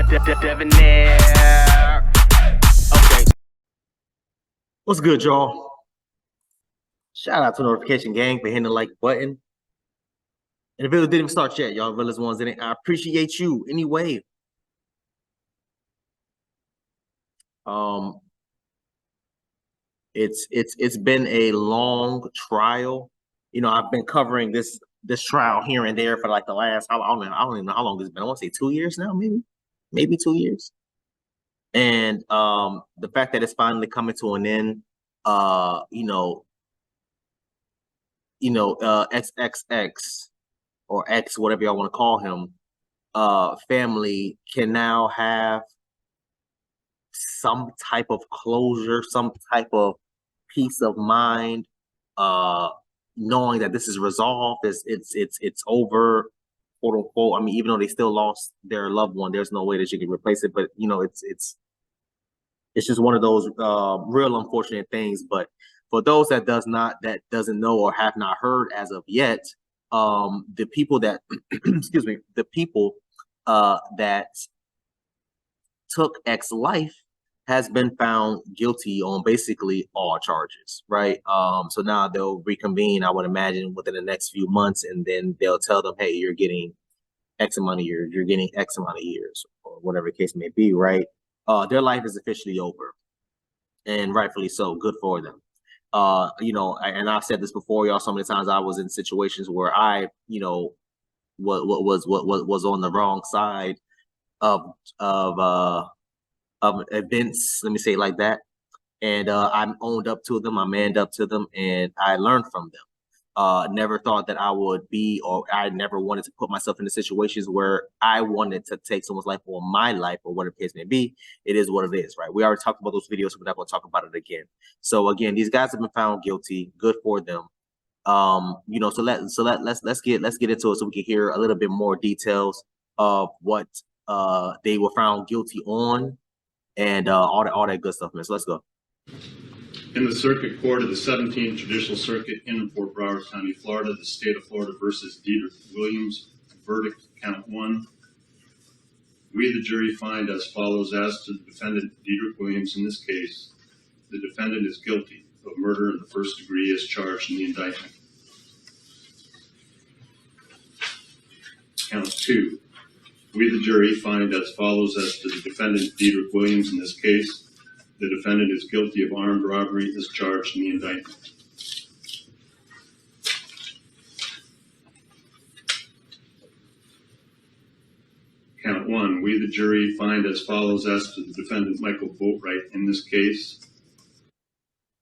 Debonair. Okay. What's good, y'all? Shout out to Notification Gang for hitting the like button. And the video didn't even start yet, y'all. Realest ones in it. I appreciate you anyway. It's been a long trial. You know, I've been covering this trial here and there for like the last I don't even know how long it's been. I want to say 2 years now, maybe 2 years. And the fact that it's finally coming to an end, XXX or X, whatever y'all want to call him, family can now have some type of closure, some type of peace of mind, knowing that this is resolved, it's over, quote unquote. I mean, even though they still lost their loved one, there's no way that you can replace it. But you know, it's just one of those real unfortunate things. But for those that doesn't know or have not heard as of yet, the people that excuse me, the people that took X life has been found guilty on basically all charges, right? So now they'll reconvene, I would imagine, within the next few months, and then they'll tell them, hey, you're getting X amount of years, you're getting X amount of years, or whatever the case may be, right? Their life is officially over, and rightfully so. Good for them. And I've said this before, y'all. So many times I was in situations where I, was on the wrong side of events. Let me say it like that. And I owned up to them. I manned up to them, and I learned from them. Never thought that I would be, or I never wanted to put myself into situations where I wanted to take someone's life or my life or whatever the case may be. It is what it is, right? We already talked about those videos, so we're not going to talk about it again. So again, these guys have been found guilty. Good for them. So let's get into it so we can hear a little bit more details of what they were found guilty on and all that good stuff, man. So let's go. In the Circuit Court of the 17th Judicial Circuit in Fort Broward County, Florida, the state of Florida versus Diedrich Williams, verdict count 1. We, the jury, find as follows: as to the defendant, Diedrich Williams, in this case, the defendant is guilty of murder in the first degree as charged in the indictment. Count 2. We, the jury, find as follows: as to the defendant, Diedrich Williams, in this case, the defendant is guilty of armed robbery as charged in the indictment. Count 1. We, the jury, find as follows: as to the defendant, Michael Boatwright, in this case.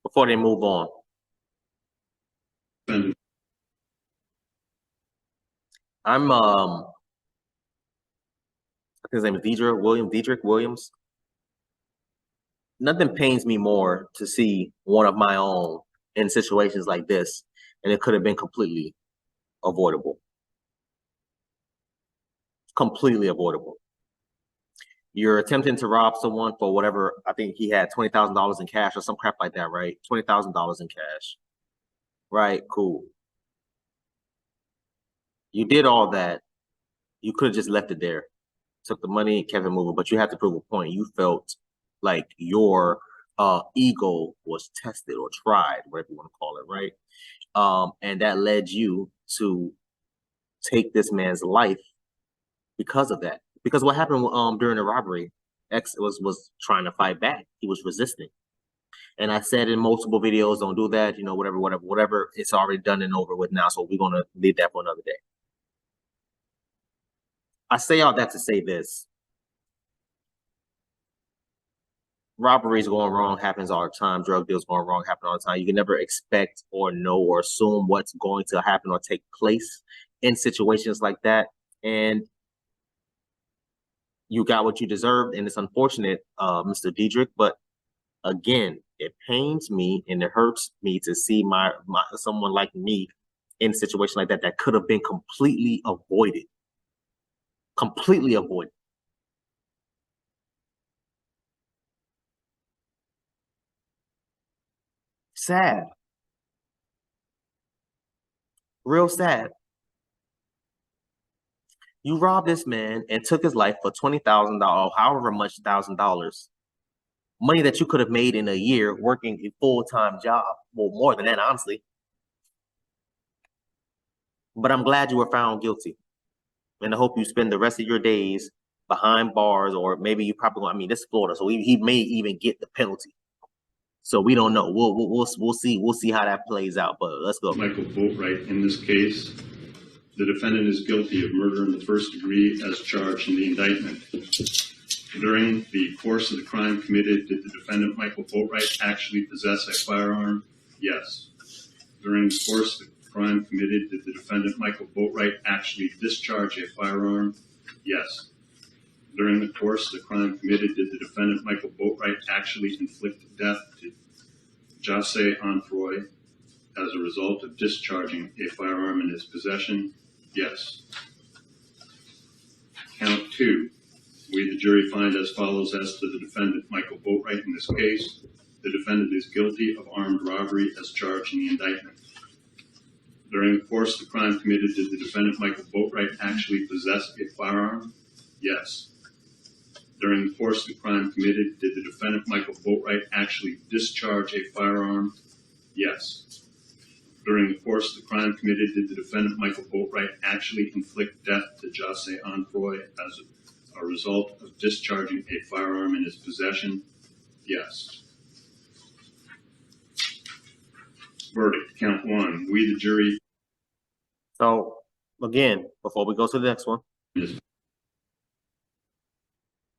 Before they move on, Defendant. I think his name is Diedrich Williams. Nothing pains me more to see one of my own in situations like this, and it could have been completely avoidable. Completely avoidable. You're attempting to rob someone for whatever. I think he had $20,000 in cash or some crap like that, right? $20,000 in cash. Right, cool. You did all that. You could have just left it there. Took the money, kept it moving, but you have to prove a point. You felt like your ego was tested or tried, whatever you want to call it, right? And that led you to take this man's life because of that. Because what happened during the robbery, X was trying to fight back. He was resisting. And I said in multiple videos, don't do that, whatever. It's already done and over with now, so we're going to leave that for another day. I say all that to say this. Robberies going wrong happens all the time. Drug deals going wrong happen all the time. You can never expect or know or assume what's going to happen or take place in situations like that. And you got what you deserved, and it's unfortunate, Mr. Diedrich, but again, it pains me and it hurts me to see my someone like me in a situation like that could have been completely avoided. Completely avoided. Sad. Real sad. You robbed this man and took his life for $20,000, however much $1,000. Money that you could have made in a year working a full-time job. Well, more than that, honestly. But I'm glad you were found guilty. And I hope you spend the rest of your days behind bars, or maybe you probably, I mean, this is Florida, so he may even get the penalty. So we don't know. We'll see how that plays out. But let's go. Michael Boatwright, in this case, the defendant is guilty of murder in the first degree as charged in the indictment. During the course of the crime committed, did the defendant, Michael Boatwright, actually possess a firearm? Yes. During the course of the crime committed, did the defendant, Michael Boatwright, actually discharge a firearm? Yes. During the course of the crime committed, did the defendant, Michael Boatwright, actually inflict death to Jasse Onfroy as a result of discharging a firearm in his possession? Yes. Count 2. We, the jury, find as follows as to the defendant, Michael Boatwright, in this case. The defendant is guilty of armed robbery as charged in the indictment. During the course of the crime committed, did the defendant, Michael Boatwright, actually possess a firearm? Yes. During the course of the crime committed, did the defendant, Michael Boatwright, actually discharge a firearm? Yes. During the course of the crime committed, did the defendant, Michael Boatwright, actually inflict death to Jasse Onfroy as a result of discharging a firearm in his possession? Yes. Verdict, count 1. We, the jury. So again, before we go to the next one,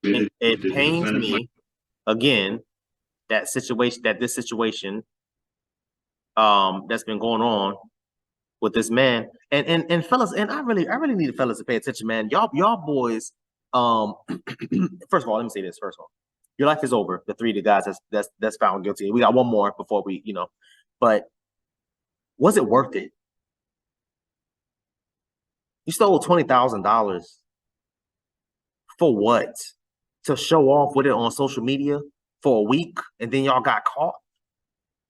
it pains me again that this situation that's been going on with this man, and fellas, and I really need the fellas to pay attention, man. Y'all boys, first of all, let me say this. First of all, your life is over. The 3 of the guys that's found guilty. We got one more before we, but was it worth it? You stole $20,000 for what? To show off with it on social media for a week, and then y'all got caught.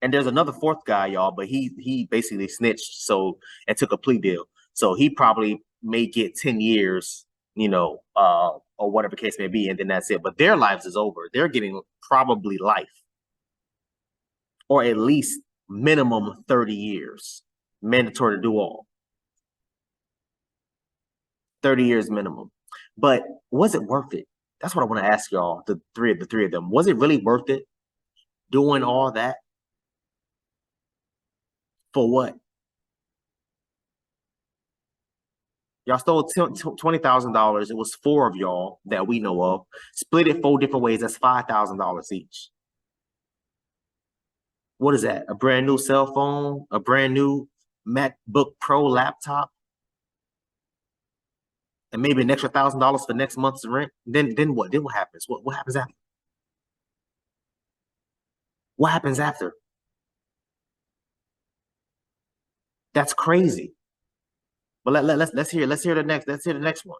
And there's another 4th guy, y'all, but he basically snitched, so, and took a plea deal. So he probably may get 10 years, or whatever the case may be, and then that's it. But their lives is over. They're getting probably life, or at least minimum 30 years, mandatory to do all. 30 years minimum. But was it worth it? That's what I want to ask y'all, the three of them. Was it really worth it doing all that? For what? Y'all stole $20,000. It was 4 of y'all that we know of. Split it 4 different ways. That's $5,000 each. What is that? A brand new cell phone? A brand new MacBook Pro laptop? And maybe an extra $1,000 for next month's rent? Then what? Then what happens? What happens after? What happens after? That's crazy. But let's hear the next one.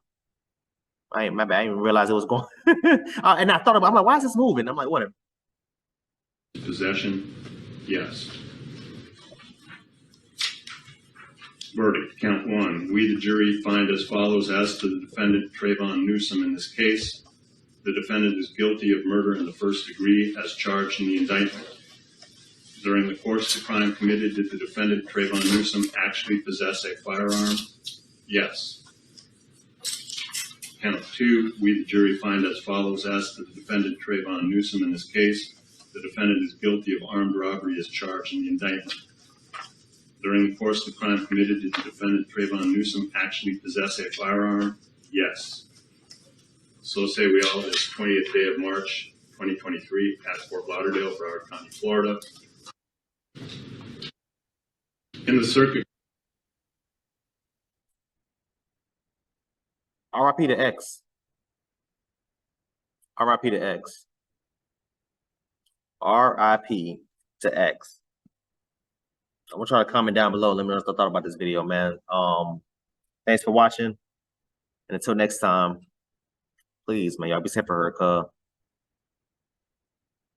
My bad. I didn't even realize it was going. And I thought about. I'm like, why is this moving? I'm like, whatever. Possession, yes. Verdict, count 1. We, the jury, find as follows as to the defendant, Trayvon Newsom, in this case. The defendant is guilty of murder in the first degree as charged in the indictment. During the course of the crime committed, did the defendant, Trayvon Newsom, actually possess a firearm? Yes. Count 2. We, the jury, find as follows as to the defendant, Trayvon Newsom, in this case. The defendant is guilty of armed robbery as charged in the indictment. During the course of the crime committed, did the defendant, Trayvon Newsom, actually possess a firearm? Yes. So say we all, it's 20th day of March, 2023 at Fort Lauderdale, Broward County, Florida. In the circuit. RIP to X. RIP to X. RIP to X. I want y'all to comment down below. Let me know what you thought about this video, man. Thanks for watching. And until next time, please, man, y'all be safe for her, cuz.